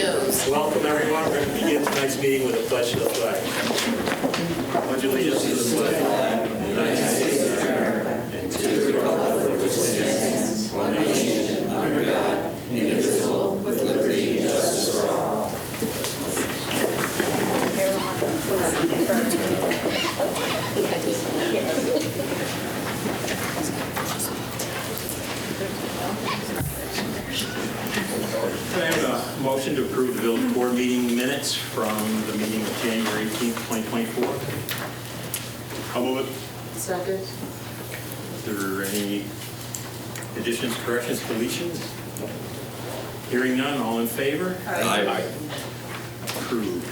shows. Welcome, everyone. We're going to begin tonight's meeting with a pledge to the flag. Pledge allegiance to the flag of the United States of America and to the republic for which it stands, one nation, under God, indivisible, with liberty and justice for all. I have a motion to approve the village board meeting minutes from the meeting of January 18th, 2024. I'll move it. Second. Is there any additions, corrections, deletions? Hearing none, all in favor? Aye. Approved.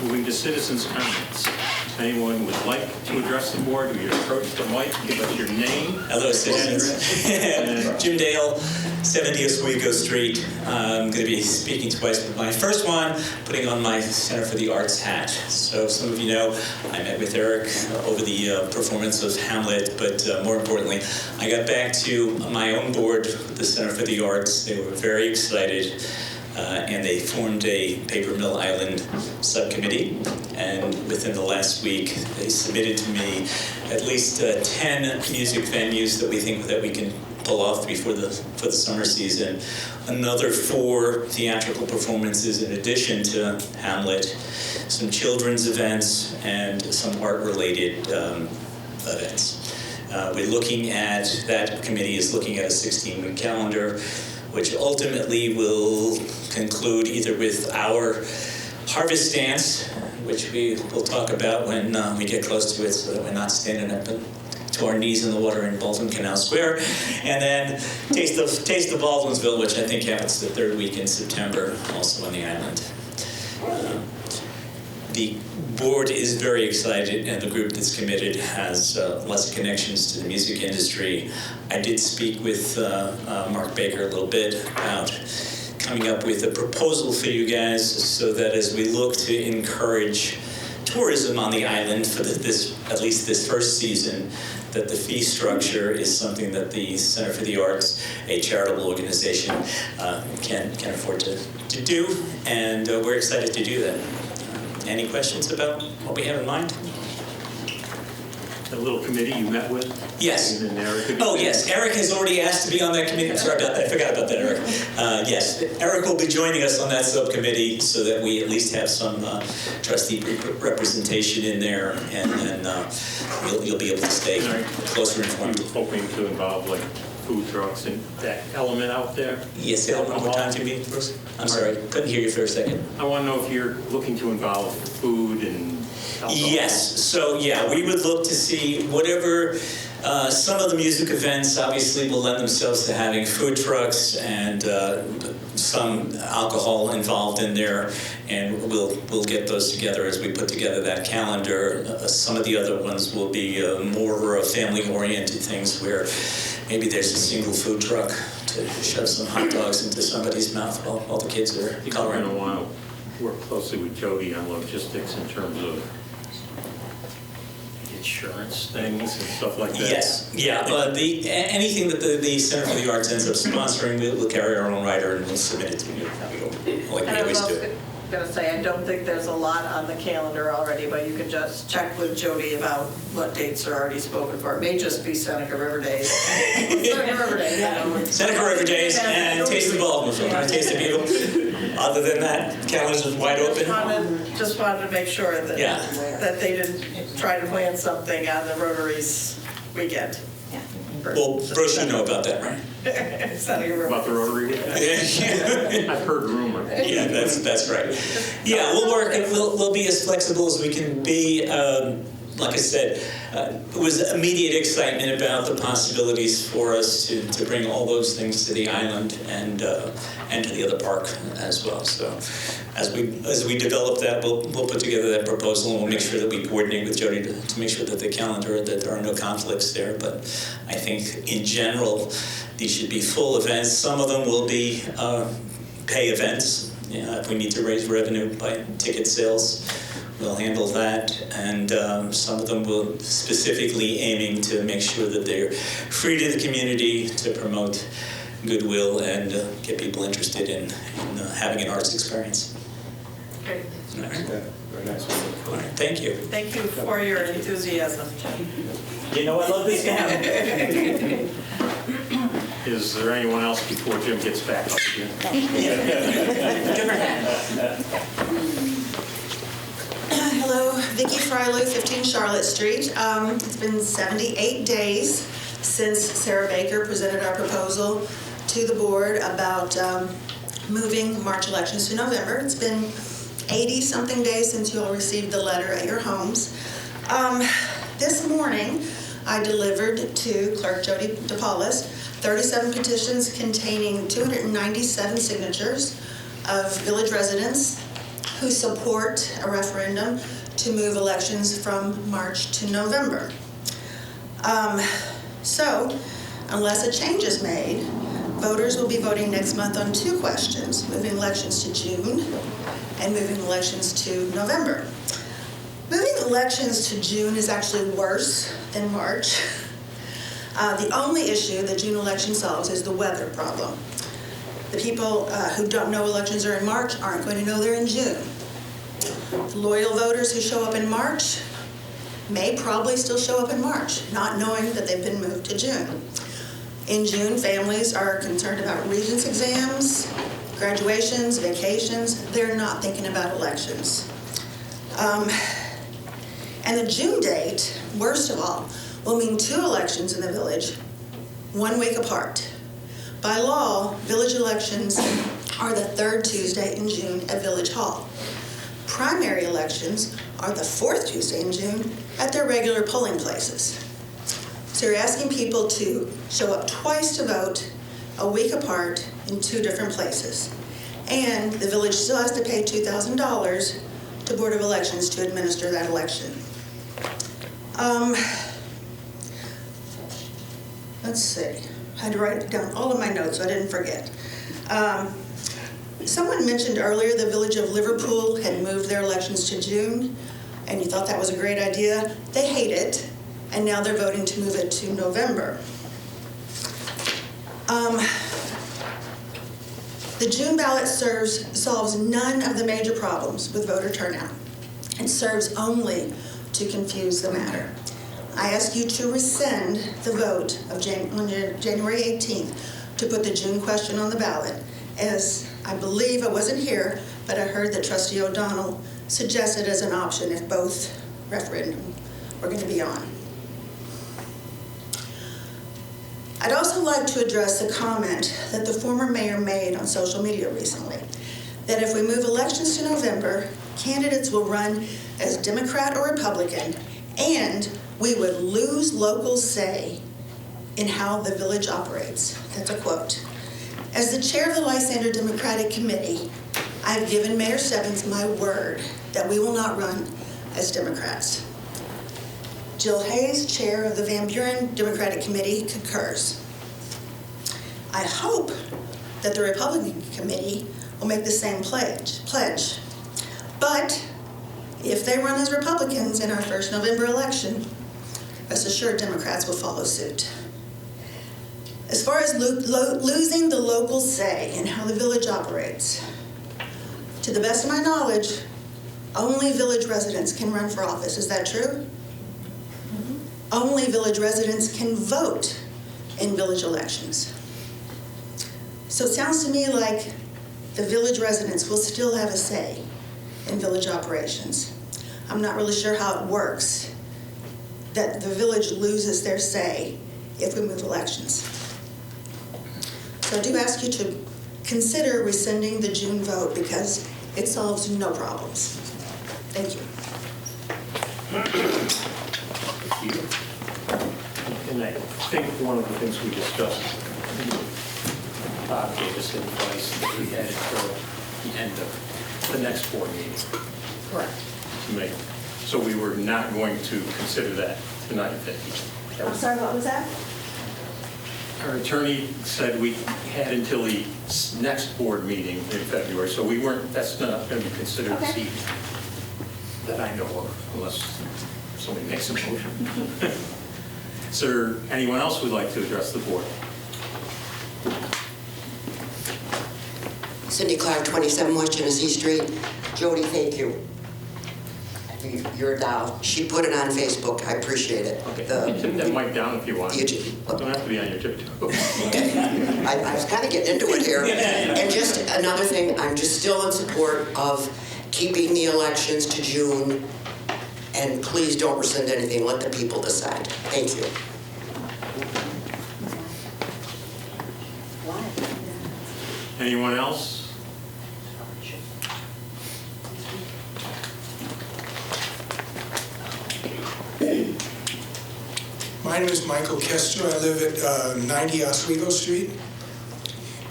Moving to citizens' comments. If anyone would like to address the board, we approach the mic, give us your name. Hello, citizens. Jim Dale, 70 Oswego Street. I'm going to be speaking twice, but my first one, putting on my Center for the Arts hat. So some of you know, I met with Eric over the performance of Hamlet, but more importantly, I got back to my own board, the Center for the Arts. They were very excited. And they formed a Paper Mill Island subcommittee. And within the last week, they submitted to me at least 10 music venues that we think that we can pull off for the summer season. Another 4 theatrical performances in addition to Hamlet, some children's events, and some art-related events. We're looking at, that committee is looking at a 16-week calendar, which ultimately will conclude either with our harvest dance, which we will talk about when we get close to it so that we're not standing up to our knees in the water in Baldwin Canal Square, and then Taste of Baldwinsville, which I think happens the 3rd week in September, also on the island. The board is very excited, and the group that's committed has lots of connections to the music industry. I did speak with Mark Baker a little bit about coming up with a proposal for you guys so that as we look to encourage tourism on the island for at least this first season, that the fee structure is something that the Center for the Arts, a charitable organization, can afford to do, and we're excited to do that. Any questions about what we have in mind? The little committee you met with? Yes. And Eric. Oh, yes. Eric has already asked to be on that committee. I'm sorry about that. I forgot about that, Eric. Yes. Eric will be joining us on that subcommittee so that we at least have some trustee representation in there, and then you'll be able to stay closer informed. Are you hoping to involve like food trucks and that element out there? Yes, say that one more time to me, Bruce. I'm sorry, couldn't hear you for a second. I want to know if you're looking to involve food and alcohol. Yes, so yeah, we would look to see whatever, some of the music events obviously will lend themselves to having food trucks and some alcohol involved in there, and we'll get those together as we put together that calendar. Some of the other ones will be more family-oriented things where maybe there's a single food truck to shove some hot dogs into somebody's mouth while the kids are coloring. We're going to want to work closely with Jody on logistics in terms of insurance things and stuff like that. Yes, yeah. Anything that the Center for the Arts ends up sponsoring, we'll carry our own rider and we'll submit it to you like we always do. I was going to say, I don't think there's a lot on the calendar already, but you can just check with Jody about what dates are already spoken for. It may just be Seneca River Days. Seneca River Days. Yeah. Seneca River Days and Taste of Baldwin. Taste of Evil. Other than that, calendar's wide open. Just wanted to make sure that that they didn't try to plan something on the Rotary's weekend. Yeah. Well, Bruce, you know about that, right? Seneca River. About the Rotary weekend? I've heard rumor. Yeah, that's right. Yeah, we'll work. We'll be as flexible as we can be. Like I said, it was immediate excitement about the possibilities for us to bring all those things to the island and to the other park as well. So as we develop that, we'll put together that proposal and we'll make sure that we coordinate with Jody to make sure that the calendar, that there are no conflicts there. But I think in general, these should be full events. Some of them will be pay events. If we need to raise revenue by ticket sales, we'll handle that, and some of them will specifically aiming to make sure that they're free to the community to promote goodwill and get people interested in having an arts experience. Great. All right. Very nice. All right. Thank you. Thank you for your enthusiasm, Jim. You know I love this town. Is there anyone else before Jim gets back up again? Different hand. Hello, Vicki Frylow, 15 Charlotte Street. It's been 78 days since Sarah Baker presented our proposal to the board about moving March elections to November. It's been 80-something days since you all received the letter at your homes. This morning, I delivered to Clerk Jody DePaulis 37 petitions containing 297 signatures of village residents who support a referendum to move elections from March to November. So, unless a change is made, voters will be voting next month on 2 questions, moving elections to June and moving elections to November. Moving elections to June is actually worse than March. The only issue the June election solves is the weather problem. The people who don't know elections are in March aren't going to know they're in June. The loyal voters who show up in March may probably still show up in March, not knowing that they've been moved to June. In June, families are concerned about regents exams, graduations, vacations. They're not thinking about elections. And the June date, worst of all, will mean 2 elections in the village, 1 week apart. By law, village elections are the 3rd Tuesday in June at Village Hall. Primary elections are the 4th Tuesday in June at their regular polling places. So you're asking people to show up twice to vote, a week apart, in 2 different places. And the village still has to pay $2,000 to Board of Elections to administer that election. Let's see. I had to write down all of my notes so I didn't forget. Someone mentioned earlier the village of Liverpool had moved their elections to June, and you thought that was a great idea. They hate it, and now they're voting to move it to November. The June ballot solves none of the major problems with voter turnout. It serves only to confuse the matter. I ask you to rescind the vote of January 18th to put the June question on the ballot, as I believe, I wasn't here, but I heard that Trustee O'Donnell suggested as an option if both referendum were going to be on. I'd also like to address the comment that the former mayor made on social media recently, that if we move elections to November, candidates will run as Democrat or Republican, and we would lose local say in how the village operates. That's a quote. As the chair of the Lysander Democratic Committee, I've given Mayor Stebbins my word that we will not run as Democrats. Jill Hayes, chair of the Van Buren Democratic Committee, concurs. I hope that the Republican Committee will make the same pledge. But if they run as Republicans in our first November election, rest assured Democrats will follow suit. As far as losing the local say in how the village operates, to the best of my knowledge, only village residents can run for office. Is that true? Only village residents can vote in village elections. So it sounds to me like the village residents will still have a say in village operations. I'm not really sure how it works that the village loses their say if we move elections. So I do ask you to consider rescinding the June vote because it solves no problems. Thank you. And I think one of the things we discussed, Bob gave us advice that we had until the end of the next board meeting. Correct. So we were not going to consider that tonight, Vicki. I'm sorry, what was that? Our attorney said we had until the next board meeting in February, so that's not going to be considered this Okay. evening, that I know of, unless somebody makes a motion. Is there anyone else who'd like to address the board? Cindy Clark, 27 West Genesee Street. Jody, thank you. You're a doll. She put it on Facebook. I appreciate it. Okay, you can turn that mic down if you want. You Don't have to be on your tiptoes. I was kind of getting into it here. And just another thing, I'm just still in support of keeping the elections to June. And please don't rescind anything. Let the people decide. Thank you. Anyone else? My name is Michael Kester. I live at 90 Oswego Street.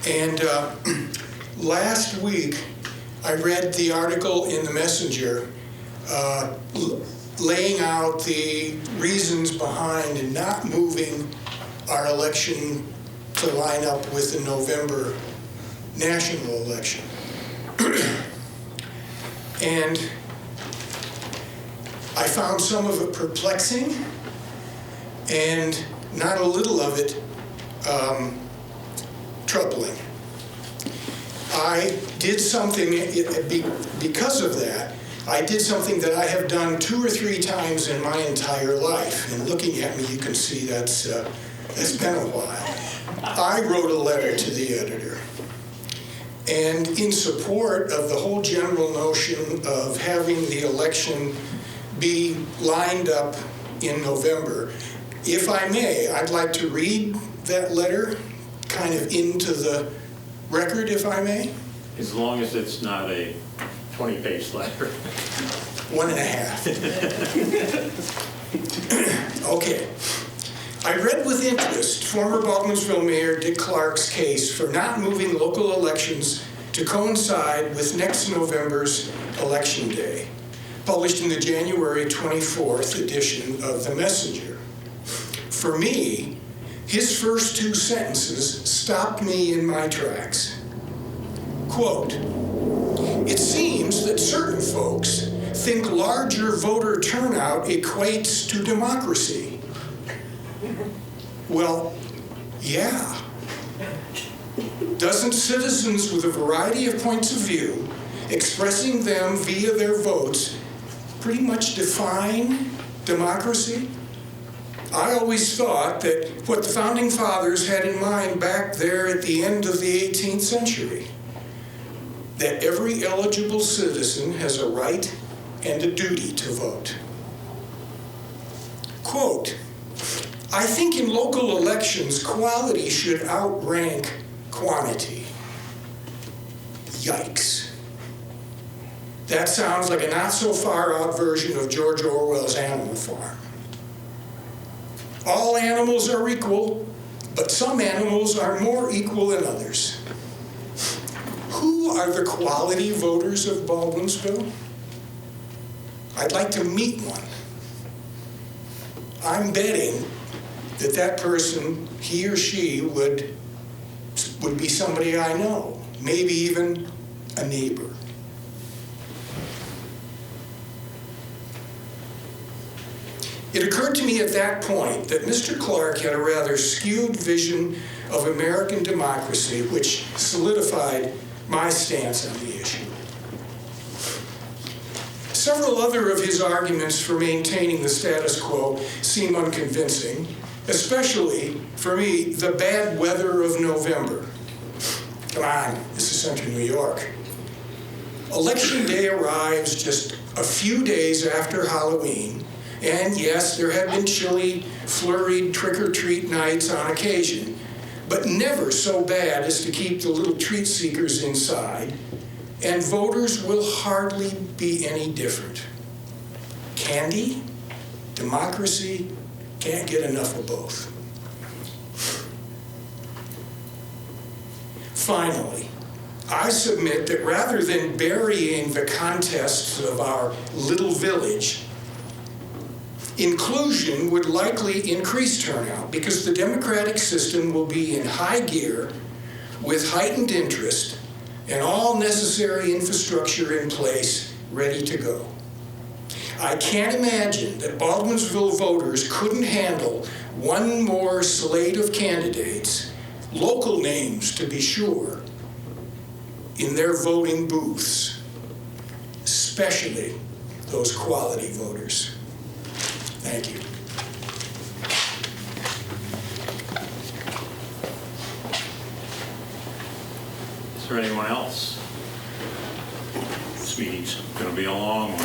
And last week, I read the article in the Messenger laying out the reasons behind not moving our election to line up with the November national election. And I found some of it perplexing, and not a little of it troubling. I did something, because of that, I did something that I have done 2 or 3 times in my entire life. And looking at me, you can see that's been a while. I wrote a letter to the editor. And in support of the whole general notion of having the election be lined up in November, if I may, I'd like to read that letter kind of into the record, if I may. As long as it's not a 20-page letter. 1.5. Okay. I read with interest former Baldwinsville Mayor Dick Clark's case for not moving local elections to coincide with next November's election day, published in the January 24th edition of The Messenger. For me, his first 2 sentences stopped me in my tracks. Quote, "It seems that certain folks think larger voter turnout equates to democracy." Well, yeah. Doesn't citizens with a variety of points of view, expressing them via their votes, pretty much define democracy? I always thought that what the Founding Fathers had in mind back there at the end of the 18th century, that every eligible citizen has a right and a duty to vote. Quote, "I think in local elections, quality should outrank quantity." Yikes. That sounds like a not so far out version of George Orwell's Animal Farm. All animals are equal, but some animals are more equal than others. Who are the quality voters of Baldwinsville? I'd like to meet one. I'm betting that that person, he or she, would be somebody I know, maybe even a neighbor. It occurred to me at that point that Mr. Clark had a rather skewed vision of American democracy, which solidified my stance on the issue. Several other of his arguments for maintaining the status quo seem unconvincing, especially, for me, the bad weather of November. Come on, this is Central New York. Election day arrives just a few days after Halloween, and yes, there have been chilly, flurried trick-or-treat nights on occasion, but never so bad as to keep the little treat seekers inside, and voters will hardly be any different. Candy, democracy, can't get enough of both. Finally, I submit that rather than burying the contests of our little village, inclusion would likely increase turnout because the democratic system will be in high gear with heightened interest and all necessary infrastructure in place, ready to go. I can't imagine that Baldwinsville voters couldn't handle one more slate of candidates, local names to be sure, in their voting booths, especially those quality voters. Thank you. Is there anyone else? This meeting's going to be a long one.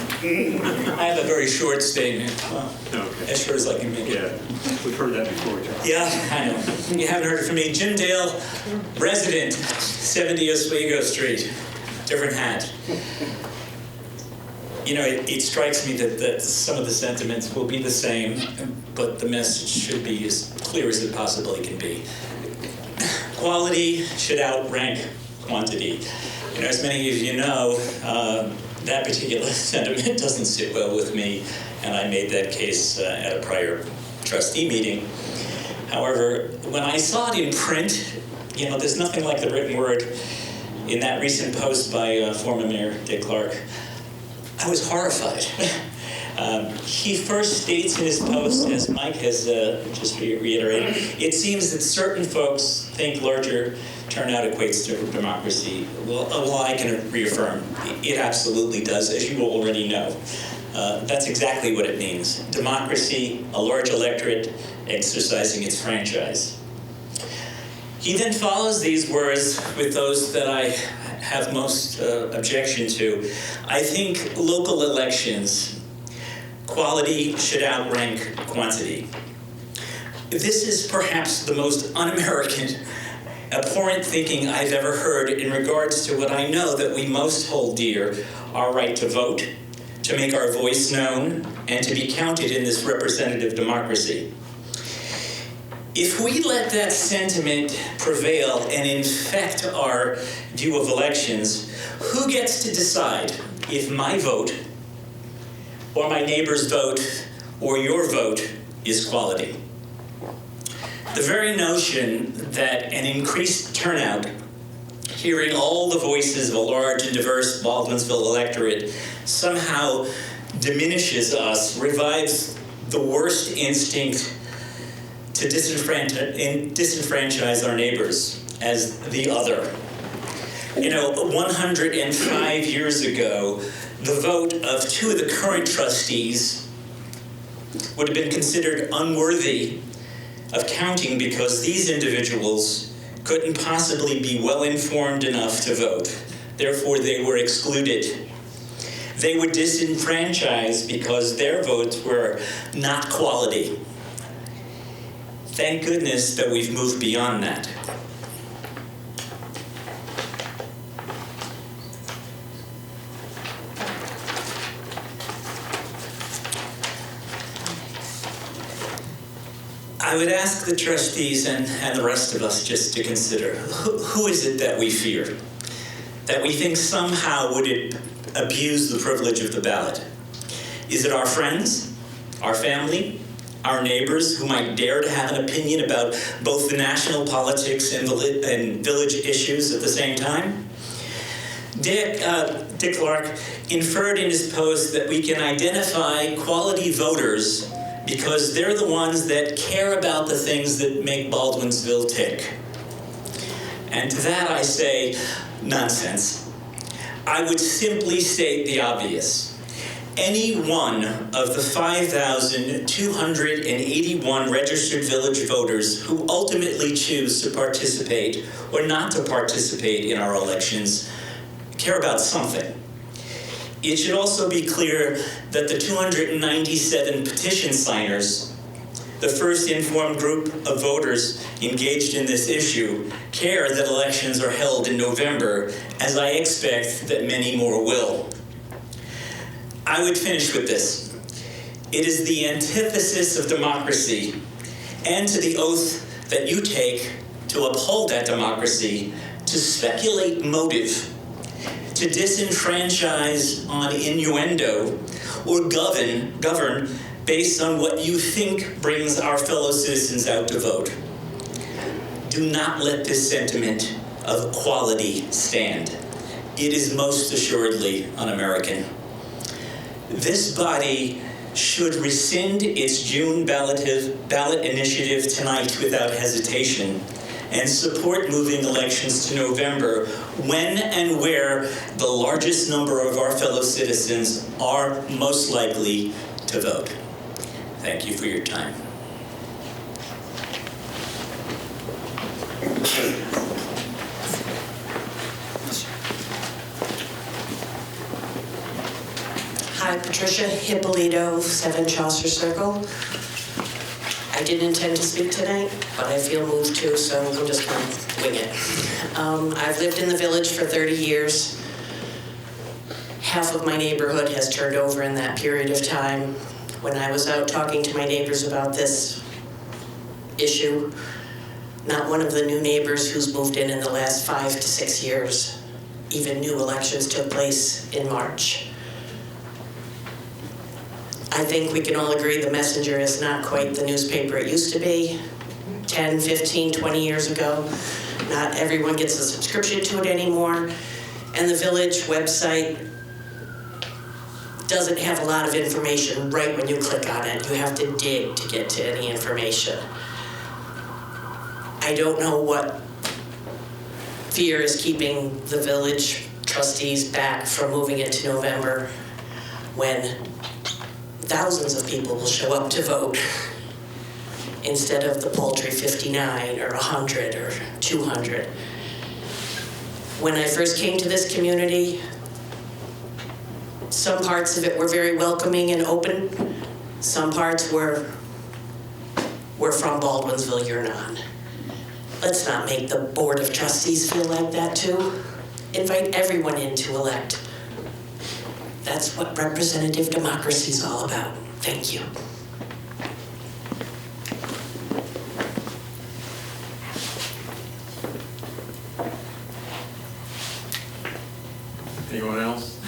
I have a very short statement, Okay. as short as I can make it. Yeah, we've heard that before, John. Yeah, I know. You haven't heard it from me. Jim Dale, resident, 70 Oswego Street. Different hat. You know, it strikes me that some of the sentiments will be the same, but the message should be as clear as it possibly can be. Quality should outrank quantity. You know, as many of you know, that particular sentiment doesn't sit well with me, and I made that case at a prior trustee meeting. However, when I saw it in print, you know, there's nothing like the written word. In that recent post by former Mayor Dick Clark, I was horrified. He first states in his post, as Mike has just reiterated, it seems that certain folks think larger turnout equates to democracy. Well, I can reaffirm, it absolutely does, as you already know. That's exactly what it means. Democracy, a large electorate, exercising its franchise. He then follows these words with those that I have most objection to. I think local elections, quality should outrank quantity. This is perhaps the most un-American, abhorrent thinking I've ever heard in regards to what I know that we most hold dear, our right to vote, to make our voice known, and to be counted in this representative democracy. If we let that sentiment prevail and infect our view of elections, who gets to decide if my vote, or my neighbor's vote, or your vote is quality? The very notion that an increased turnout, hearing all the voices of a large and diverse Baldwinsville electorate, somehow diminishes us, revives the worst instinct to disenfranchise our neighbors as the other. You know, 105 years ago, the vote of two of the current trustees would have been considered unworthy of counting because these individuals couldn't possibly be well informed enough to vote. Therefore, they were excluded. They were disenfranchised because their votes were not quality. Thank goodness that we've moved beyond that. I would ask the trustees and the rest of us just to consider, who is it that we fear? That we think somehow would it abuse the privilege of the ballot? Is it our friends, our family, our neighbors who might dare to have an opinion about both the national politics and village issues at the same time? Dick Clark inferred in his post that we can identify quality voters because they're the ones that care about the things that make Baldwinsville tick. And to that I say, nonsense. I would simply state the obvious. Any one of the 5,281 registered village voters who ultimately choose to participate or not to participate in our elections care about something. It should also be clear that the 297 petition signers, the first informed group of voters engaged in this issue, care that elections are held in November, as I expect that many more will. I would finish with this. It is the antithesis of democracy and to the oath that you take to uphold that democracy to speculate motive, to disenfranchise on innuendo, or govern based on what you think brings our fellow citizens out to vote. Do not let this sentiment of quality stand. It is most assuredly un-American. This body should rescind its June ballot initiative tonight without hesitation and support moving elections to November when and where the largest number of our fellow citizens are most likely to vote. Thank you for your time. Hi, Patricia Hippolito, 7 Chaucer Circle. I didn't intend to speak tonight, but I feel moved to, so I'm just going to wing it. I've lived in the village for 30 years. Half of my neighborhood has turned over in that period of time. When I was out talking to my neighbors about this issue, not one of the new neighbors who's moved in the last 5 to 6 years even knew elections took place in March. I think we can all agree the Messenger is not quite the newspaper it used to be 10, 15, 20 years ago. Not everyone gets a subscription to it anymore. And the village website doesn't have a lot of information right when you click on it. You have to dig to get to any information. I don't know what fear is keeping the village trustees back from moving it to November when thousands of people will show up to vote instead of the paltry 59 or 100 or 200. When I first came to this community, some parts of it were very welcoming and open. Some parts were from Baldwinsville, you're not. Let's not make the Board of Trustees feel like that too. Invite everyone in to elect. That's what representative democracy is all about. Thank you. Anyone else?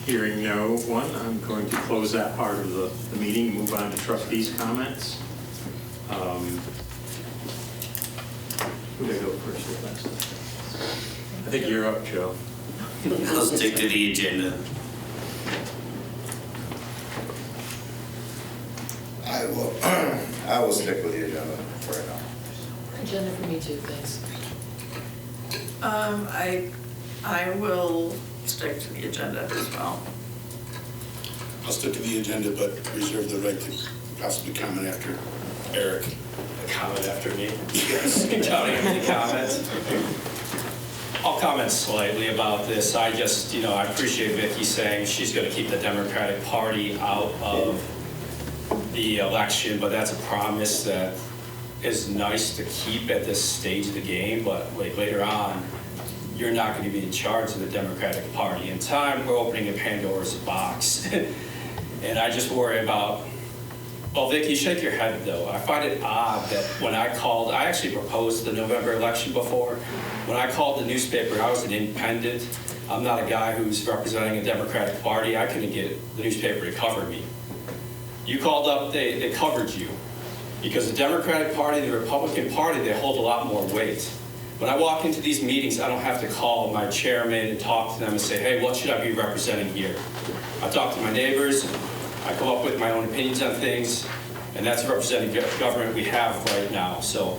Hearing no one, I'm going to close that part of the meeting, move on to trustees' comments. Who did I go first or last? I think you're up, Joe. I'll stick to the agenda. I will stick with the agenda for right now. Agenda for me too, thanks. I will stick to the agenda as well. I'll stick to the agenda, but reserve the right to possibly comment after Eric. A comment after me? Yes. Counting any comments? I'll comment slightly about this. I just, I appreciate Vicki saying she's going to keep the Democratic Party out of the election, but that's a promise that is nice to keep at this stage of the game, but later on, you're not going to be in charge of the Democratic Party. In time, we're opening a Pandora's box. And I just worry about, well, Vicki, shake your head though. I find it odd that when I actually proposed the November election before. When I called the newspaper, I was an independent. I'm not a guy who's representing a Democratic Party. I couldn't get the newspaper to cover me. You called up, they covered you. Because the Democratic Party and the Republican Party, they hold a lot more weight. When I walk into these meetings, I don't have to call my chairman and talk to them and say, hey, what should I be representing here? I talk to my neighbors, I come up with my own opinions on things, and that's the representative government we have right now. So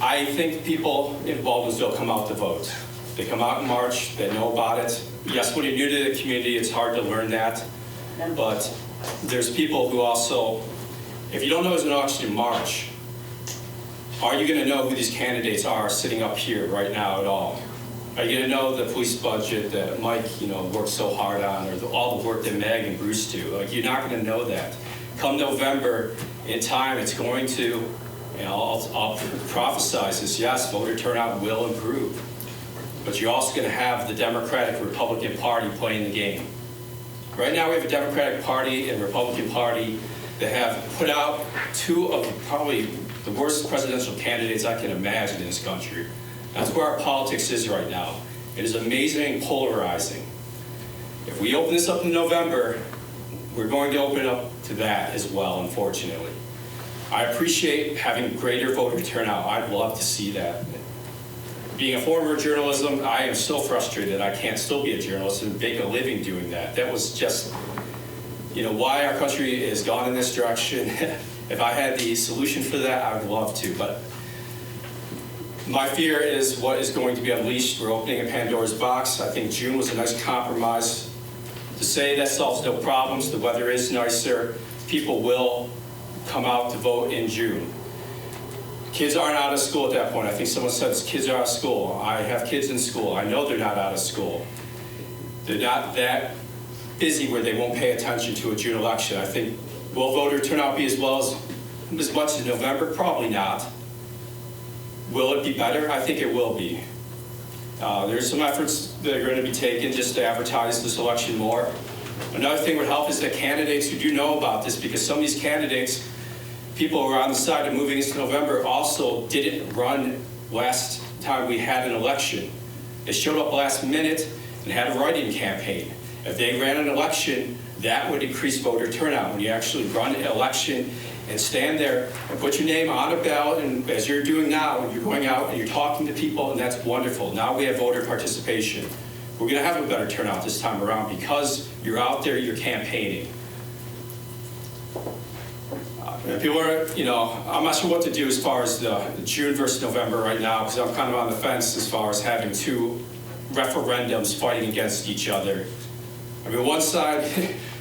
I think people in Baldwinsville come out to vote. They come out in March, they know about it. Yes, when you're new to the community, it's hard to learn that. But there's people who also, if you don't know there's an election in March, are you going to know who these candidates are sitting up here right now at all? Are you going to know the police budget that Mike, worked so hard on, or all the work that Meg and Bruce do? Like, you're not going to know that. Come November, in time, it's going to, I'll prophesize this, yes, voter turnout will improve. But you're also going to have the Democratic Republican Party playing the game. Right now, we have a Democratic Party and Republican Party that have put out two of probably the worst presidential candidates I can imagine in this country. That's where our politics is right now. It is amazing and polarizing. If we open this up in November, we're going to open it up to that as well, unfortunately. I appreciate having greater voter turnout. I'd love to see that. Being a former journalism, I am so frustrated I can't still be a journalist and make a living doing that. That was just, why our country has gone in this direction. If I had the solution for that, I would love to, but my fear is what is going to be unleashed. We're opening a Pandora's box. I think June was a nice compromise. To say that solves no problems, the weather is nicer, people will come out to vote in June. Kids aren't out of school at that point. I think someone said kids are out of school. I have kids in school. I know they're not out of school. They're not that busy where they won't pay attention to a June election. I think, will voter turnout be as much as November? Probably not. Will it be better? I think it will be. There's some efforts that are going to be taken just to advertise this election more. Another thing would help is that candidates who do know about this, because some of these candidates, people who are on the side of moving into November, also didn't run last time we had an election. They showed up last minute and had a write-in campaign. If they ran an election, that would increase voter turnout. When you actually run an election and stand there and put your name on a ballot, and as you're doing now, you're going out and you're talking to people, and that's wonderful. Now we have voter participation. We're going to have a better turnout this time around because you're out there, you're campaigning. People are, I'm not sure what to do as far as the June versus November right now, because I'm kind of on the fence as far as having two referendums fighting against each other. I mean, one side,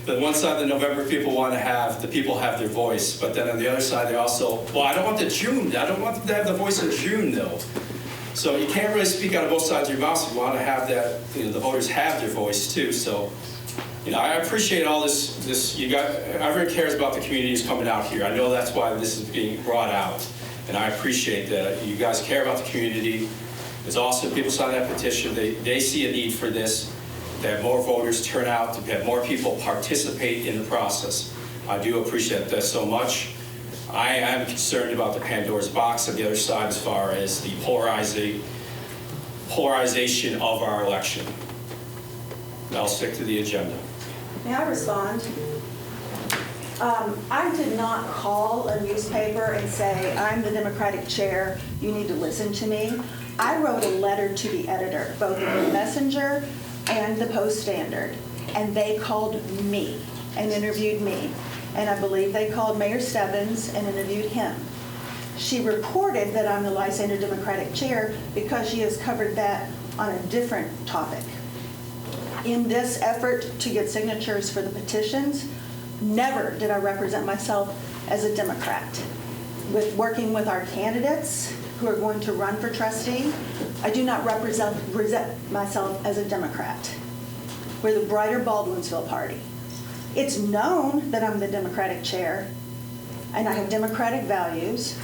the November people want to have, the people have their voice, but then on the other side, they also, well, I don't want the June, I don't want them to have the voice in June, though. So you can't really speak out of both sides of your mouth. You want to have that, the voters have their voice too. So, I appreciate all this, everyone cares about the communities coming out here. I know that's why this is being brought out. And I appreciate that you guys care about the community. There's also people sign that petition. They see a need for this, to have more voters turn out, to have more people participate in the process. I do appreciate that so much. I am concerned about the Pandora's box on the other side as far as the polarization of our election. I'll stick to the agenda. May I respond? I did not call a newspaper and say, I'm the Democratic chair, you need to listen to me. I wrote a letter to the editor, both in the Messenger and the Post-Standard, and they called me and interviewed me. And I believe they called Mayor Stebbins and interviewed him. She reported that I'm the Lysander Democratic chair because she has covered that on a different topic. In this effort to get signatures for the petitions, never did I represent myself as a Democrat. With working with our candidates who are going to run for trustee, I do not represent myself as a Democrat. We're the Brighter Baldwinsville Party. It's known that I'm the Democratic chair and I have Democratic values,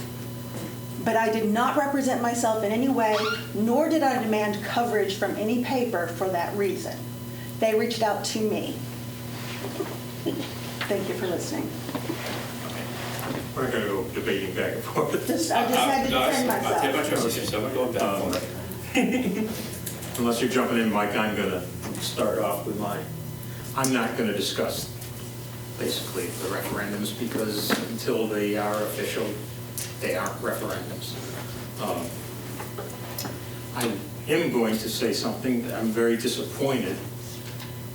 but I did not represent myself in any way, nor did I demand coverage from any paper for that reason. They reached out to me. Thank you for listening. We're not going to go debating back and forth. I just had to defend myself. I take my trust, so I'm not going back for it. Unless you're jumping in, Mike, I'm going to start off with mine. I'm not going to discuss basically the referendums because until they are official, they aren't referendums. I am going to say something that I'm very disappointed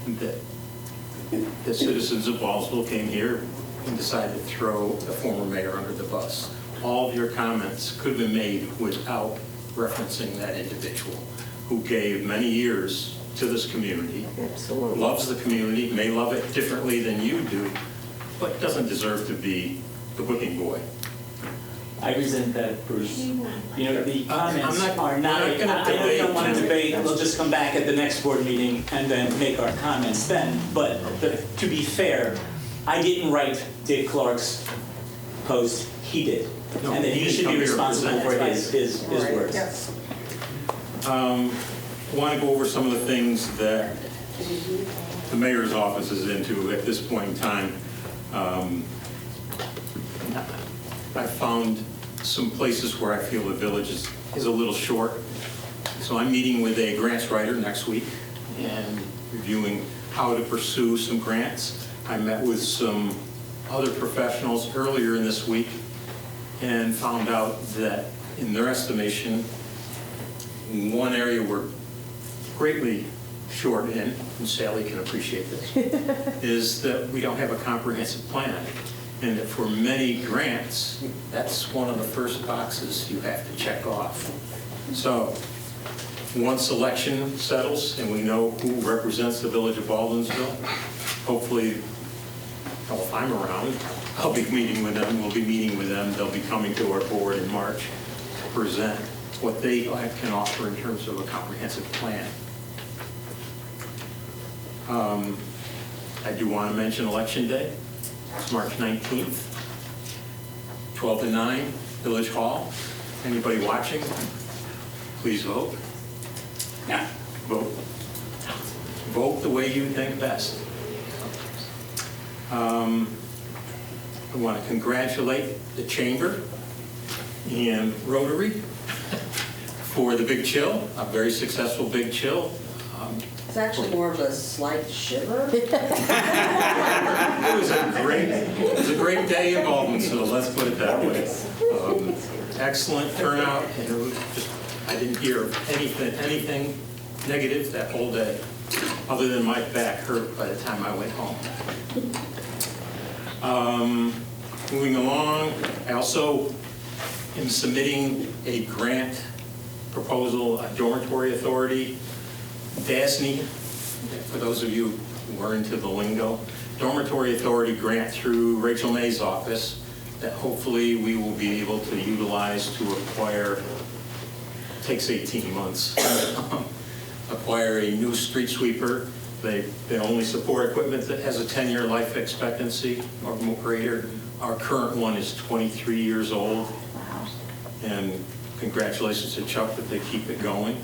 that the citizens of Ballsville came here and decided to throw the former mayor under the bus. All of your comments could have been made without referencing that individual who gave many years to this community, loves the community, may love it differently than you do, but doesn't deserve to be the whipping boy. I resent that, Bruce. The comments I'm not- are not, we're not gonna I know you don't want to debate. debate, we'll just come back at the next board meeting and then make our comments then. But to be fair, I didn't write Dave Clark's post, he did. No, And then he you can should come be here and responsible for present. his words. Yes. I want to go over some of the things that the mayor's office is into at this point in time. I found some places where I feel the village is a little short. So I'm meeting with a grants writer next week and reviewing how to pursue some grants. I met with some other professionals earlier in this week and found out that in their estimation, one area we're greatly short in, and Sally can appreciate this, is that we don't have a comprehensive plan. And that for many grants, that's one of the first boxes you have to check off. So once election settles and we know who represents the village of Baldwinsville, hopefully, well, if I'm around, I'll be meeting with them, we'll be meeting with them, they'll be coming to our board in March to present what they can offer in terms of a comprehensive plan. I do want to mention Election Day. It's March 19th, 12 to 9, Village Hall. Anybody watching, please vote. Yeah. Vote. Vote the way you think best. I want to congratulate the Chamber and Rotary for the Big Chill, a very successful Big Chill. It's actually more of a slight shiver. It was a great day in Baldwinsville, let's put it that way. Excellent turnout, and it was just, I didn't hear anything negative that whole day, other than my back hurt by the time I went home. Moving along, I also am submitting a grant proposal, a dormitory authority, DASNY, for those of you who are into the lingo, dormitory authority grant through Rachel May's office that hopefully we will be able to utilize to acquire, takes 18 months, acquire a new street sweeper. They only support equipment that has a 10-year life expectancy or greater. Our current one is 23 years old. And congratulations to Chuck that they keep it going.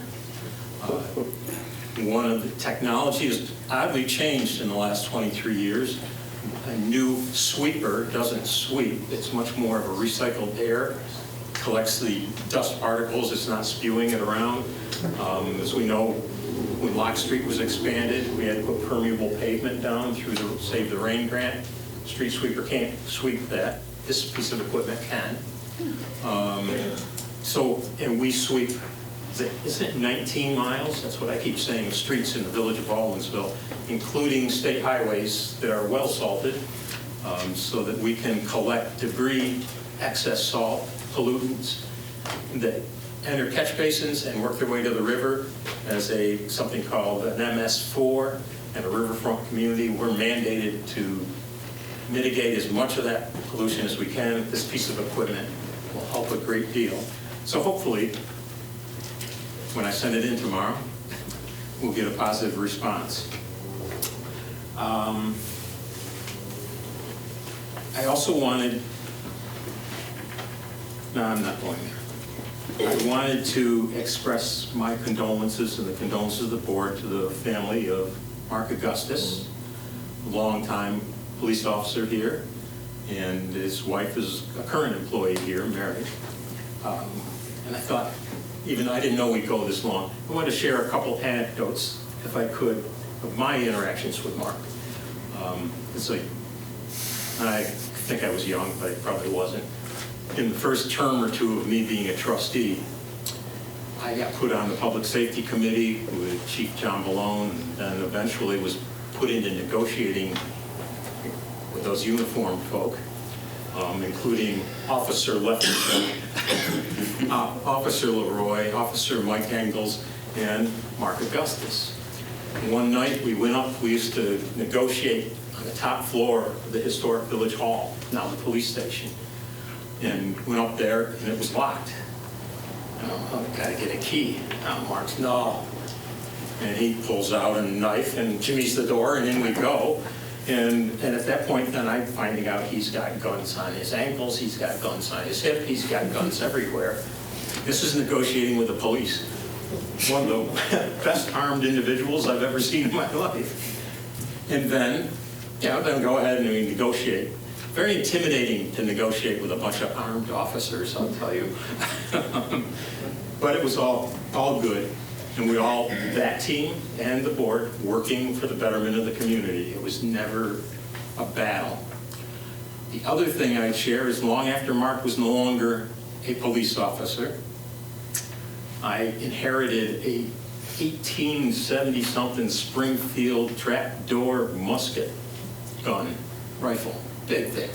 One of the technologies oddly changed in the last 23 years. A new sweeper doesn't sweep. It's much more of a recycled air. Collects the dust particles. It's not spewing it around. As we know, when Lock Street was expanded, we had to put permeable pavement down through the Save the Rain grant. Street sweeper can't sweep that. This piece of equipment can. And we sweep, isn't it 19 miles? That's what I keep saying, streets in the village of Baldwinsville, including state highways that are well salted, so that we can collect debris, excess salt, pollutants that enter catch basins and work their way to the river as something called an MS4 and a riverfront community. We're mandated to mitigate as much of that pollution as we can. This piece of equipment will help a great deal. So hopefully, when I send it in tomorrow, we'll get a positive response. I also wanted, no, I'm not going there. I wanted to express my condolences and the condolences of the board to the family of Mark Augustus, a longtime police officer here, and his wife is a current employee here, married. And I thought, even though I didn't know we'd go this long, I wanted to share a couple anecdotes, if I could, of my interactions with Mark. I think I was young, but I probably wasn't. In the first term or two of me being a trustee, I got put on the Public Safety Committee with Chief John Malone, and then eventually was put into negotiating with those uniformed folk, including Officer Leffington, Officer Leroy, Officer Mike Engels, and Mark Augustus. One night we went up, we used to negotiate on the top floor of the historic Village Hall, now the police station, and went up there and it was locked. I've got to get a key. Mark's, no. And he pulls out a knife and jimmies the door, and in we go. And at that point, then I'm finding out he's got guns on his ankles, he's got guns on his hip, he's got guns everywhere. This is negotiating with the police. One of the best armed individuals I've ever seen in my life. And then go ahead and we negotiate. Very intimidating to negotiate with a bunch of armed officers, I'll tell you. But it was all good. And we all, that team and the board, working for the betterment of the community. It was never a battle. The other thing I'd share is long after Mark was no longer a police officer, I inherited a 1870-something Springfield trapdoor musket gun rifle, big thing.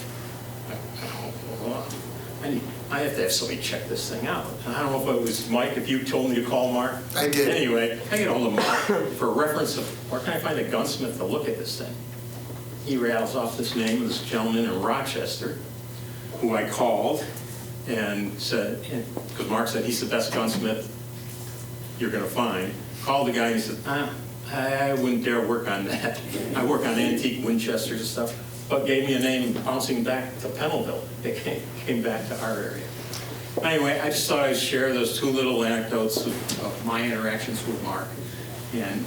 I have to have somebody check this thing out. And I don't know if it was Mike, if you told me to call Mark. I did. Anyway, I get hold of Mark for a reference of where can I find a gunsmith to look at this thing? He rattles off this name of this gentleman in Rochester who I called and said, because Mark said he's the best gunsmith you're going to find. Called the guy and he said, I wouldn't dare work on that. I work on antique Winchesters and stuff. But gave me a name bouncing back to Pennellville. It came back to our area. Anyway, I just thought I'd share those two little anecdotes of my interactions with Mark. And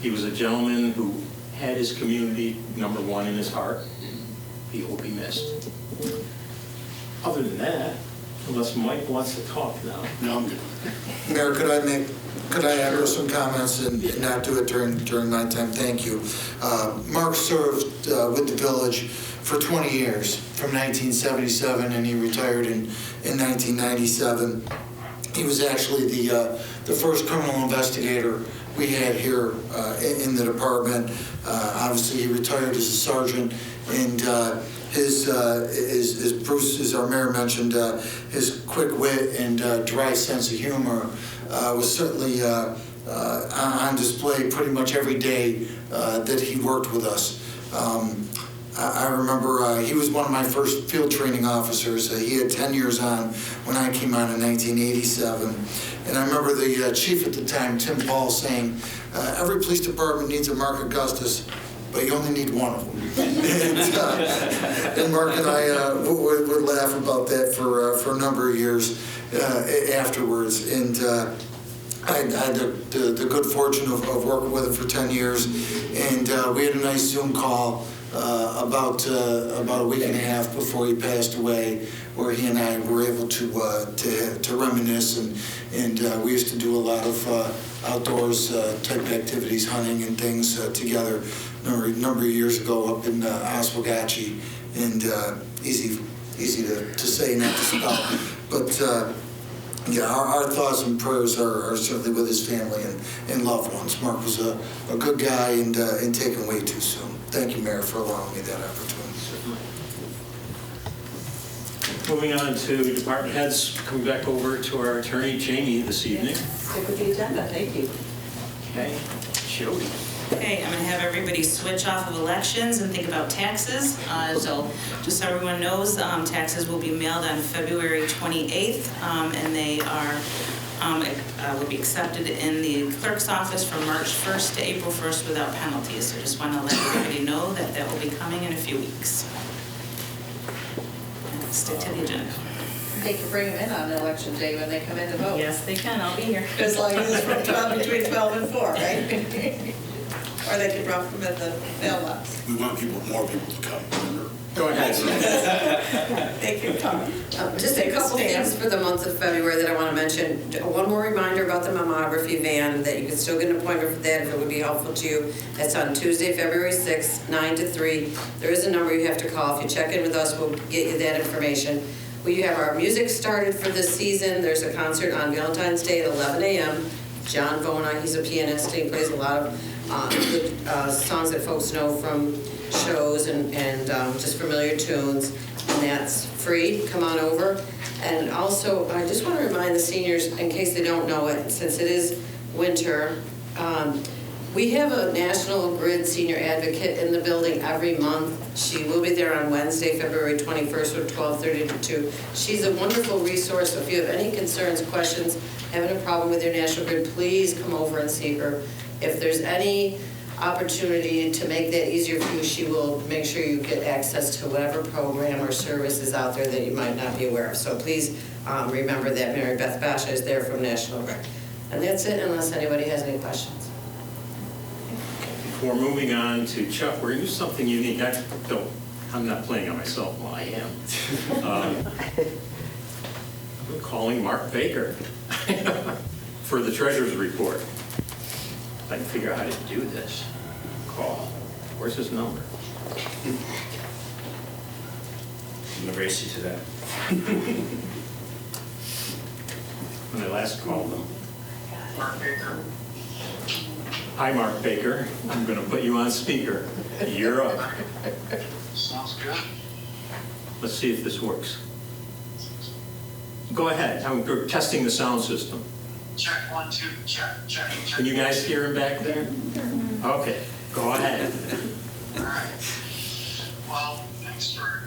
he was a gentleman who had his community number one in his heart. He will be missed. Other than that, unless Mike wants to talk now. No, I'm good. Mayor, could I add some comments and not do it during my time? Thank you. Mark served with the village for 20 years, from 1977, and he retired in 1997. He was actually the first criminal investigator we had here in the department. Obviously, he retired as a sergeant, and as Bruce, as our mayor mentioned, his quick wit and dry sense of humor was certainly on display pretty much every day that he worked with us. I remember he was one of my first field training officers. He had 10 years on when I came on in 1987. And I remember the chief at the time, Tim Paul, saying, every police department needs a Mark Augustus, but you only need one of them. And Mark and I would laugh about that for a number of years afterwards. And I had the good fortune of working with him for 10 years. And we had a nice Zoom call about a week and a half before he passed away, where he and I were able to reminisce, and we used to do a lot of outdoors type activities, hunting and things together a number of years ago up in Oswegatchie, and easy to say, not to spell, but yeah, our thoughts and prayers are certainly with his family and loved ones. Mark was a good guy and taken way too soon. Thank you, Mayor, for allowing me that opportunity. Moving on to department heads, coming back over to our attorney, Jamie, this evening. Stick with the agenda, thank you. Okay, Jody. Okay, I'm going to have everybody switch off of elections and think about taxes. So just so everyone knows, taxes will be mailed on February 28th, and they will be accepted in the clerk's office from March 1st to April 1st without penalties. So just want to let everybody know that that will be coming in a few weeks. And stick to the agenda. They can bring them in on election day when they come in to vote. Yes, they can. I'll be here. As long as it's from 12, between 12 and 4, right? Or they can drop them at the mailbox. We want more people to come. Go ahead. They can come. Just a couple things for the month of February that I want to mention. One more reminder about the mammography van, that you can still get an appointment for that if it would be helpful to you. That's on Tuesday, February 6th, 9 to 3. There is a number you have to call. If you check in with us, we'll get you that information. We have our music started for this season. There's a concert on Valentine's Day at 11 a.m. John Vona, he's a pianist. He plays a lot of good songs that folks know from shows and just familiar tunes, and that's free. Come on over. And also, I just want to remind the seniors, in case they don't know it, since it is winter, we have a National Grid senior advocate in the building every month. She will be there on Wednesday, February 21st from 12:30 to 2. She's a wonderful resource. So if you have any concerns, questions, having a problem with your National Grid, please come over and see her. If there's any opportunity to make that easier for you, she will make sure you get access to whatever program or service is out there that you might not be aware of. So please remember that Mary Beth Basha is there from National Grid. And that's it, unless anybody has any questions. Before moving on to Chuck, we're going to do something unique. I'm not playing on myself. Well, I am. I'm calling Mark Baker for the treasurer's report. If I can figure out how to do this. Call. Where's his number? I'm going to race you to that. When I last called him. Mark Baker. Hi, Mark Baker. I'm going to put you on speaker. You're up. Sounds good. Let's see if this works. Go ahead, we're testing the sound system. Check 1, 2, check. Can you guys hear him back there? Okay, go ahead. All right. Well, thanks for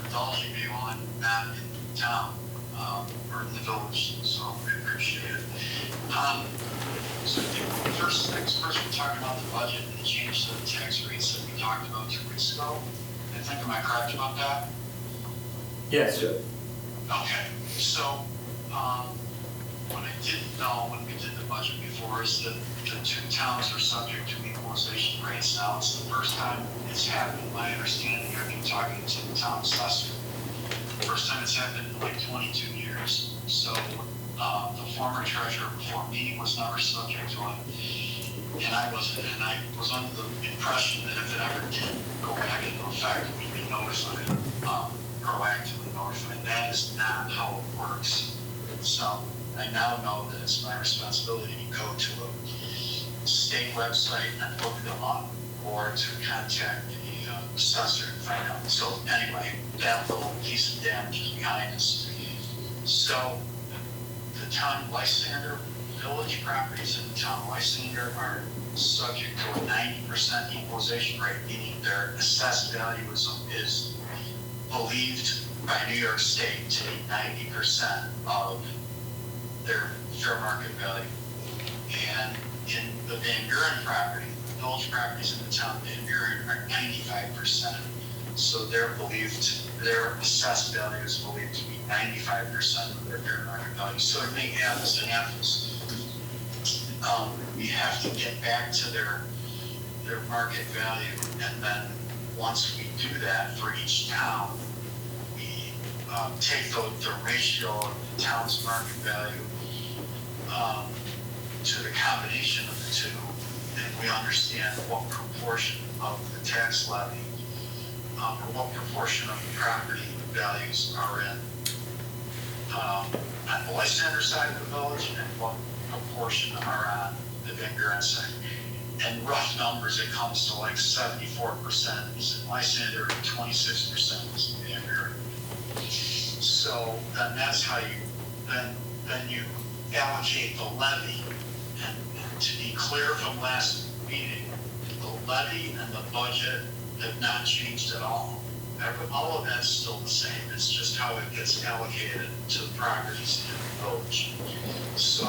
indulging me while I'm not in town, or in the village, so I appreciate it. So I think first we're talking about the budget and the change to the tax rates that we talked about 2 weeks ago. Am I correct about that? Yes. Okay, so what I didn't know when we did the budget before is that the 2 towns are subject to equalization rates. Now, it's the first time it's happened. My understanding, I've been talking to the town assessor. The first time it's happened in like 22 years. So the former treasurer before me was never subject to it. And I was under the impression that if it ever did go back into effect, we'd be notified, proactively notified. That is not how it works. So I now know that it's my responsibility to go to a state website and look them up, or to contact the assessor and find out. So anyway, that little piece of damage is behind us. So the town of Lysander, village properties in the town of Lysander are subject to a 90% equalization rate, meaning their assessed value is believed by New York State to be 90% of their fair market value. And in the Van Buren property, the village properties in the town of Van Buren are 95%. So their assessed value is believed to be 95% of their fair market value. So to make apples to apples, we have to get back to their market value, and then once we do that for each town, we take the ratio of the town's market value to the combination of the two, and we understand what proportion of the tax levy or what proportion of the property values are in on the Lysander side of the village and what proportion are on the Van Buren side. And rough numbers, it comes to like 74% is in Lysander and 26% is in Van Buren. So then that's how you then you allocate the levy. And to be clear from last meeting, the levy and the budget have not changed at all. All of that's still the same. It's just how it gets allocated to the properties in the village. So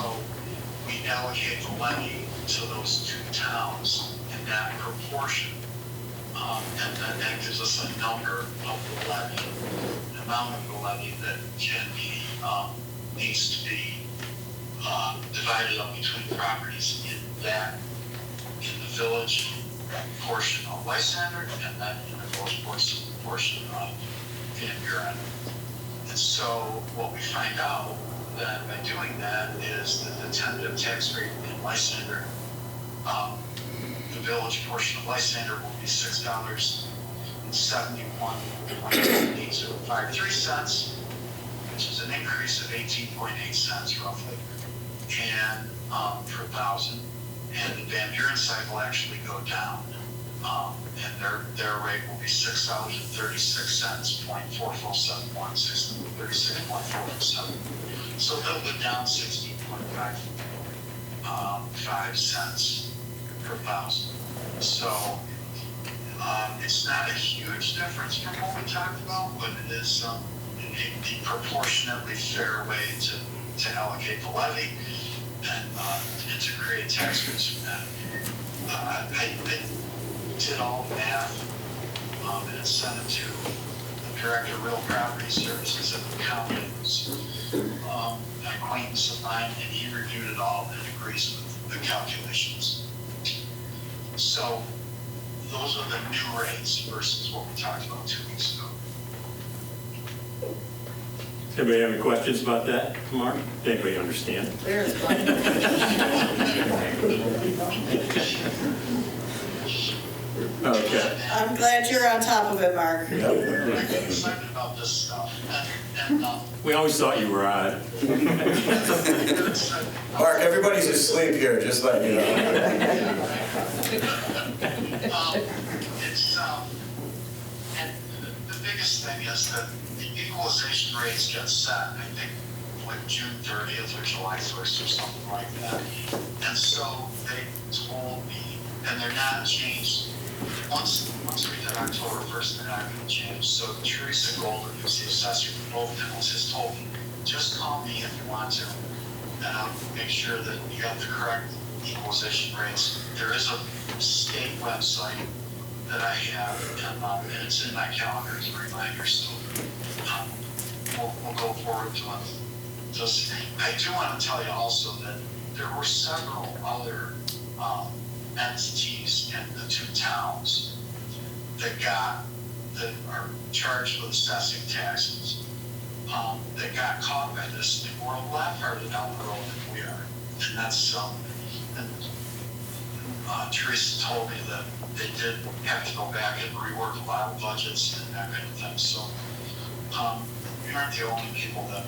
we allocate the levy to those 2 towns in that proportion, and then that gives us a number of the levy, the amount of the levy that can be needs to be divided up between properties in the village portion of Lysander, and then in the village portion of Van Buren. And so what we find out that by doing that is that the tentative tax rate in Lysander, the village portion of Lysander will be $6.71.53, which is an increase of 18.8 cents roughly, and per thousand. And the Van Buren side will actually go down, and their rate will be $6.36, 0.4471, 36.447. So they'll go down 16.5 cents per thousand. So it's not a huge difference from what we talked about, but it is a proportionately fair way to allocate the levy and to create tax rates from that. I did all the math and sent it to the Director of Real Property Services at the county. It was an acquaintance of mine, and he reviewed it all and agrees with the calculations. So those are the new rates versus what we talked about 2 weeks ago. Anybody have any questions about that, Mark? Anybody understand? There's one. Okay. I'm glad you're on top of it, Mark. I'm excited about this stuff. And We always thought you were odd. Mark, everybody's asleep here, just let you know. And the biggest thing is that the equalization rates get set. I think like June 30th or July 1st or something like that. And so they told me, and they're not changed. Once we hit October 1st, they're not going to change. So Teresa Golden, who's the assessor for both towns, has told me, just call me if you want to, and I'll make sure that you got the correct equalization rates. There is a state website that I have, and it's in my calendar as a reminder, so we'll go forward to it. Just, I do want to tell you also that there were several other entities in the two towns that are charged with assessing taxes, that got caught by this, and we're a lot farther down the road than we are. And that's, Teresa told me that they did have to go back and rework a lot of budgets and that kind of thing. So, we aren't the only people that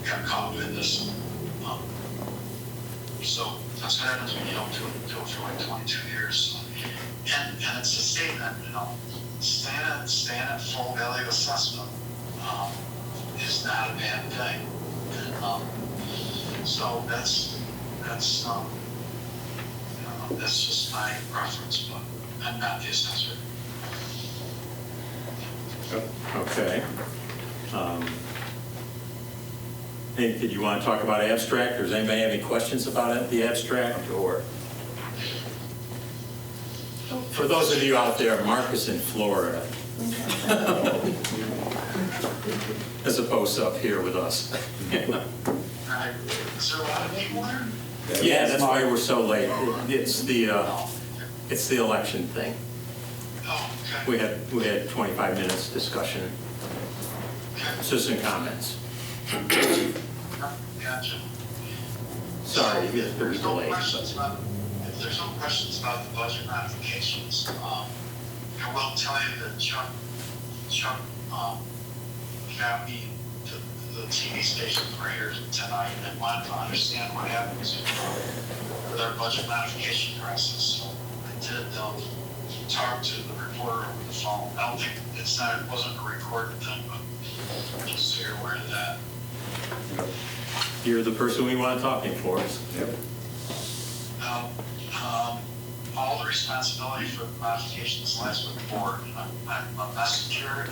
got caught in this. So that's what happens when you don't do it for like 22 years. And it's a statement, staying at full value assessment is not a bad thing. And, so that's just my preference, but I'm not the assessor. Okay. Hey, did you want to talk about abstract, or does anybody have any questions about it, the abstract, or? For those of you out there, Mark is in Florida. As opposed to up here with us. Is there a lot of people there? Yeah, that's why we're so late. It's the election thing. Oh, okay. We had 25 minutes discussion. Citizen comments. Gotcha. Sorry, If there's no delay. questions about the budget modifications, I will tell you that Chuck got me the TV station for here tonight and wanted to understand what happens with our budget modification process. So I did talk to the reporter over the phone. I don't think it wasn't a recorded thing, but just so you're aware of that. You're the person we want talking for us. Yep. All the responsibility for modifications lies with the board. I'm a messenger, and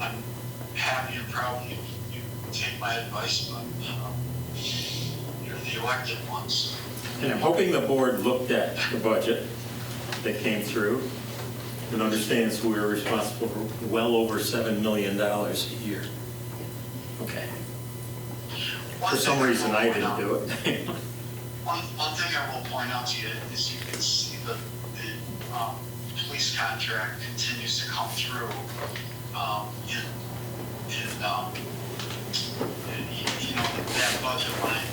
I'm happy and proud you take my advice, but you're the elected ones. And I'm hoping the board looked at the budget that came through and understands we're responsible for well over $7 million a year. Okay. For some reason, I didn't do it. One thing I will point out to you is you can see the police contract continues to come through that budget line.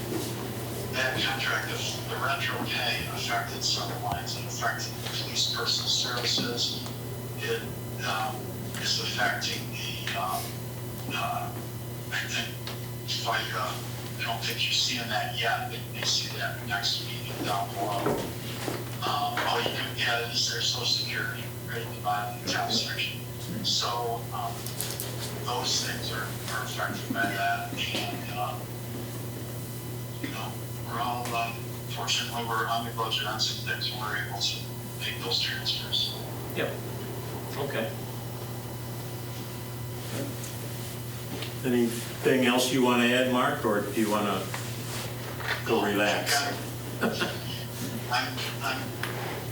That contract, the retro pay affected some lines. It affected police personal services. It is affecting I think FICA. I don't think you're seeing that yet, but you may see that next meeting down below. It is their Social Security, right at the bottom of the top section. So those things are affected by that, and we're all fortunately we're under budget on some things, and we're able to make those transfers. Yep. Okay. Anything else you want to add, Mark, or do you want to go relax? I'm good.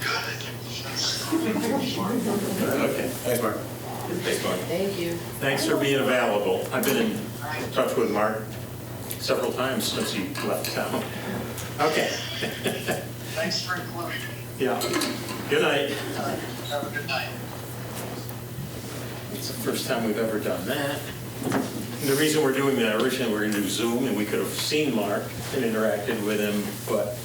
I think Okay. Thanks, Mark. Thanks, Mark. Thank you. Thanks for being available. I've been in touch with Mark several times since he left town. Okay. Thanks for including me. Yeah. Good night. Have a good night. It's the first time we've ever done that. And the reason we're doing that, originally we were going to do Zoom, and we could have seen Mark and interacted with him, but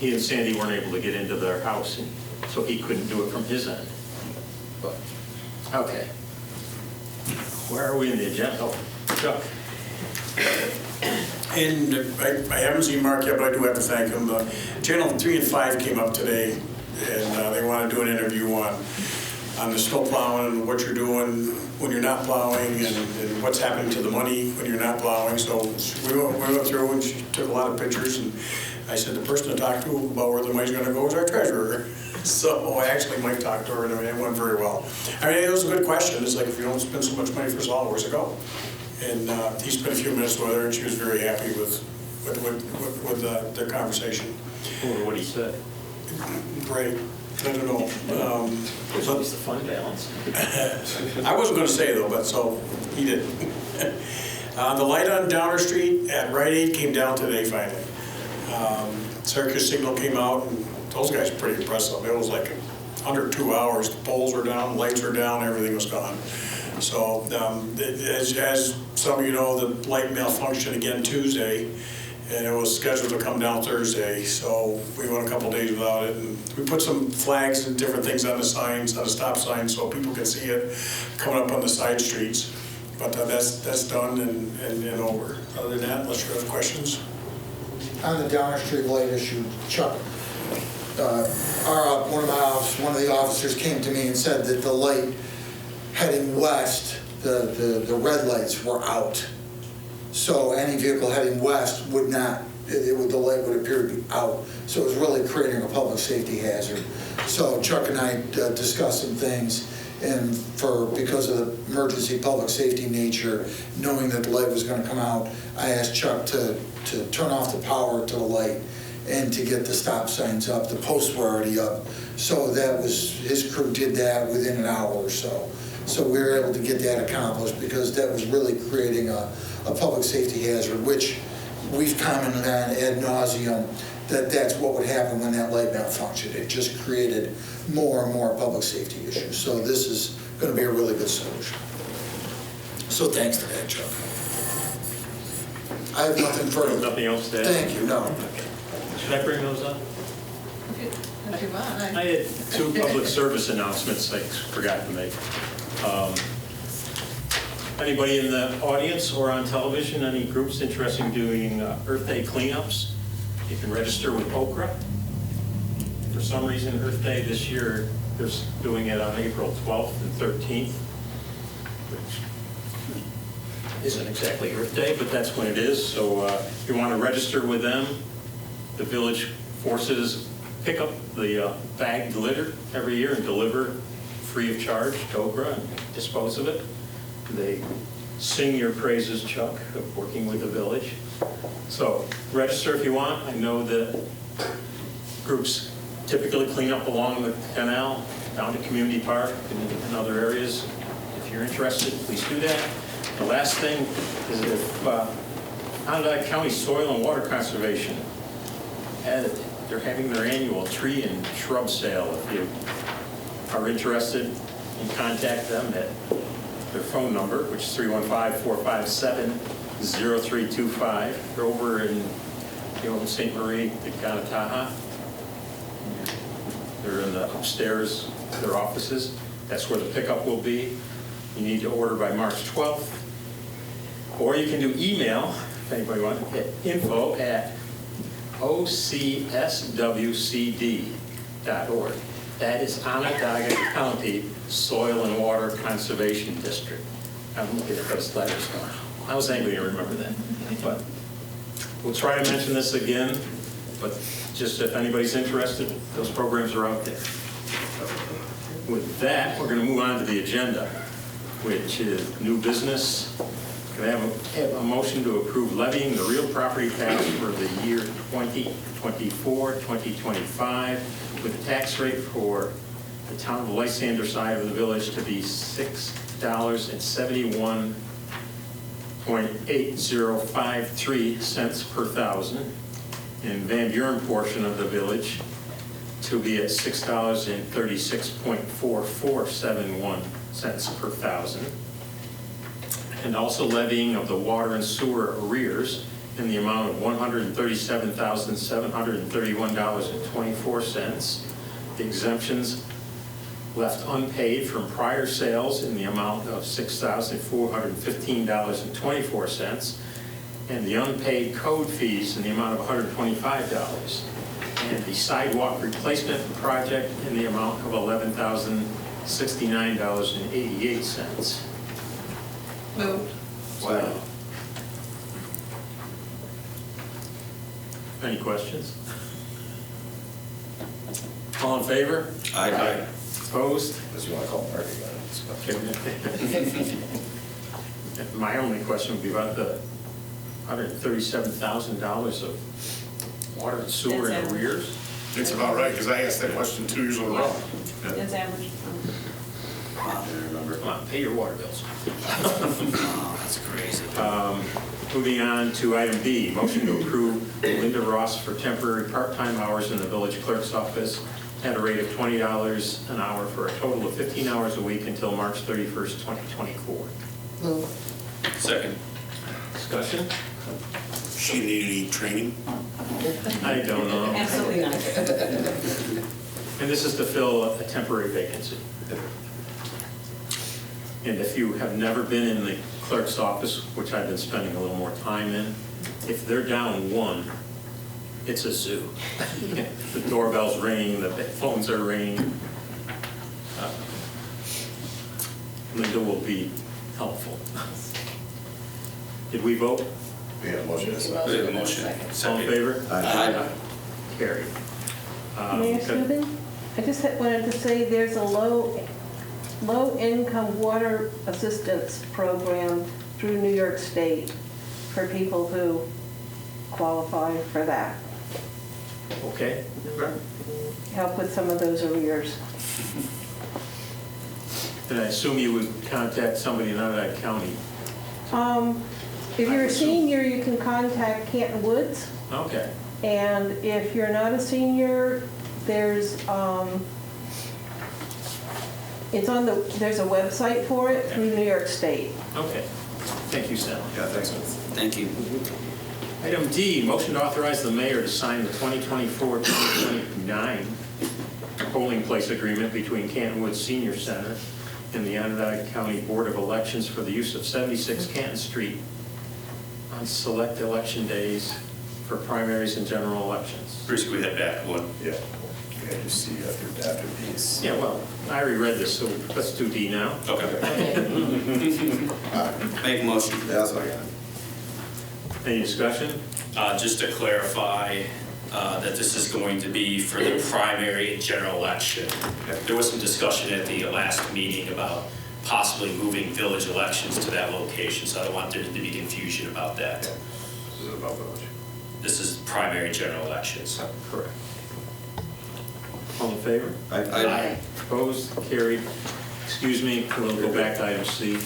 he and Sandy weren't able to get into their house, and so he couldn't do it from his end. But, okay. Where are we in the agenda? Oh, Chuck. And I haven't seen Mark yet, but I do have to thank him. Channel 3 and 5 came up today, and they want to do an interview on on the snow plowing and what you're doing when you're not plowing and what's happening to the money when you're not plowing. So we went through and she took a lot of pictures, and I said the person to talk to about where the money's gonna go is our treasurer. So I actually might talk to her, and I mean, it went very well. I mean, it was a good question. It's like, if you don't spend so much money for salt, where's it go? And he spent a few minutes with her, and she was very happy with the conversation. What he said. Great. I don't know. There's always the fund balance. I wasn't going to say though, but so he did. The light on Downer Street at Rite Aid came down today finally. Circus signal came out, and those guys are pretty impressive. It was like under 2 hours. The poles were down, lights were down, everything was gone. So as some of you know, the light malfunctioned again Tuesday, and it was scheduled to come down Thursday. So we went a couple days without it, and we put some flags and different things on the signs, on the stop signs, so people can see it coming up on the side streets. But that's done and over. Other than that, unless you have questions. On the Downer Street light issue, Chuck, one of the officers came to me and said that the light heading west, the red lights were out. So any vehicle heading west would not, the light would appear to be out. So it was really creating a public safety hazard. So Chuck and I discussed some things, and because of the emergency public safety nature, knowing that the light was going to come out, I asked Chuck to turn off the power to the light and to get the stop signs up. The posts were already up. So his crew did that within an hour or so. So we were able to get that accomplished, because that was really creating a public safety hazard, which we've commented on ad nauseum, that's what would happen when that light malfunctioned. It just created more and more public safety issues. So this is going to be a really good solution. So thanks to that, Chuck. I have nothing further. Nothing else to add? Thank you, no. Should I bring those up? If you want, I had two public service announcements I forgot to make. Anybody in the audience or on television, any groups interested in doing Earth Day cleanups, you can register with Okra. For some reason, Earth Day this year, they're doing it on April 12th and 13th, which isn't exactly Earth Day, but that's when it is. So if you want to register with them, the village forces pick up the bagged litter every year and deliver free of charge to Okra and dispose of it. They sing your praises, Chuck, of working with the village. So register if you want. I know that groups typically clean up along the canal, down to Community Park and other areas. If you're interested, please do that. The last thing is if Onondaga County Soil and Water Conservation, they're having their annual tree and shrub sale. If you are interested, you can contact them at their phone number, which is 315-457-0325. They're over in St. Marie, the Ganataha. They're in the upstairs, their offices. That's where the pickup will be. You need to order by March 12th. Or you can do email, if anybody wants, at info@ocswcd.org. That is Onondaga County Soil and Water Conservation District. I'm looking at those letters going, I was angry to remember that. But we'll try to mention this again, but just if anybody's interested, those programs are out there. With that, we're going to move on to the agenda, which is new business. Can I have a motion to approve levying the real property tax for the year 2024-2025 with a tax rate for the town of Lysander side of the village to be $6.71.8053 per thousand, and Van Buren portion of the village to be at $6.36.4471 per thousand, and also levying of the water and sewer arrears in the amount of $137,731.24. The exemptions left unpaid from prior sales in the amount of $6,415.24, and the unpaid code fees in the amount of $125, and the sidewalk replacement project in the amount of $11,000 $69.88. Moved. Wow. Any questions? All in favor? Aye. Opposed? Unless you want to call Marty again. My only question would be about the $137,000 of water and sewer in arrears. It's about right, because I asked that question 2 years in a row. It's average. Come on, pay your water bills. Oh, that's crazy. Moving on to item B, motion to approve Linda Ross for temporary part-time hours in the village clerk's office at a rate of $20 an hour for a total of 15 hours a week until March 31st, 2024. Move. Second. Discussion? She need any training? I don't know. Absolutely not. And this is to fill a temporary vacancy. And if you have never been in the clerk's office, which I've been spending a little more time in, if they're down one, it's a zoo. The doorbell's ringing, the phones are ringing. Linda will be helpful. Did we vote? We have a motion. We have a motion. All in favor? Aye. Carried. Mayor Subin, I just wanted to say there's a low-income water assistance program through New York State for people who qualify for that. Okay. Help with some of those arrears. And I assume you would contact somebody in Onondaga County. If you're a senior, you can contact Canton Woods. Okay. And if you're not a senior, there's there's a website for it through New York State. Okay. Thank you, Sal. Yeah, thanks. Thank you. Item D, motion to authorize the mayor to sign the 2024-2029 polling place agreement between Canton Woods Senior Center and the Onondaga County Board of Elections for the use of 76 Canton Street on select election days for primaries and general elections. Bruce, can we head back one? Yeah. Okay, just see after these. Yeah, well, I already read this, so let's do D now. Okay. Make a motion. Yeah, that's what I got. Any discussion? Just to clarify that this is going to be for the primary and general election. There was some discussion at the last meeting about possibly moving village elections to that location, so I don't want there to be confusion about that. This is about village. This is primary and general elections. Correct. All in favor? Aye. Opposed? Carried. Excuse me, we'll go back to item C.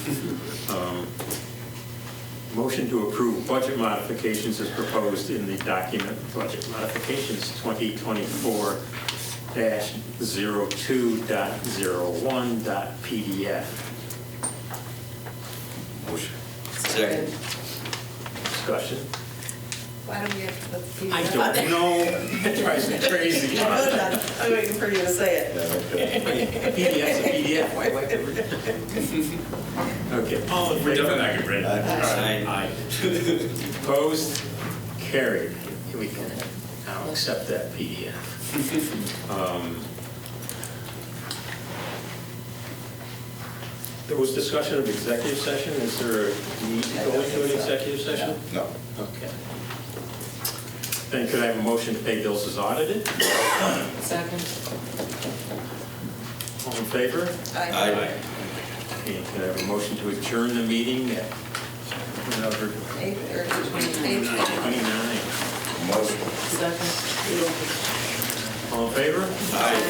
Motion to approve budget modifications as proposed in the document Budget Modifications 2024-02.01.pdf. Motion. Second. Discussion? Why don't we have to put the PDF I don't know. It drives me crazy. I'm waiting for you to say it. PDF's a PDF. Why do I have to read it? Okay. All in We're favor? definitely not going to bring it. Aye. Opposed? Carried. We can now accept that PDF. There was discussion of executive session. Is there a need to go into an executive session? No. Okay. Then could I have a motion to pay bills as audited? Second. All in favor? Aye. And could I have a motion to adjourn the meeting at whatever, 8:30, 29? Motion. Second. All in favor? Aye.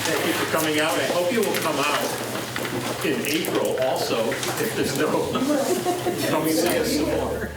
Thank you for coming out. I hope you will come out in April also, if there's no, come see us some more.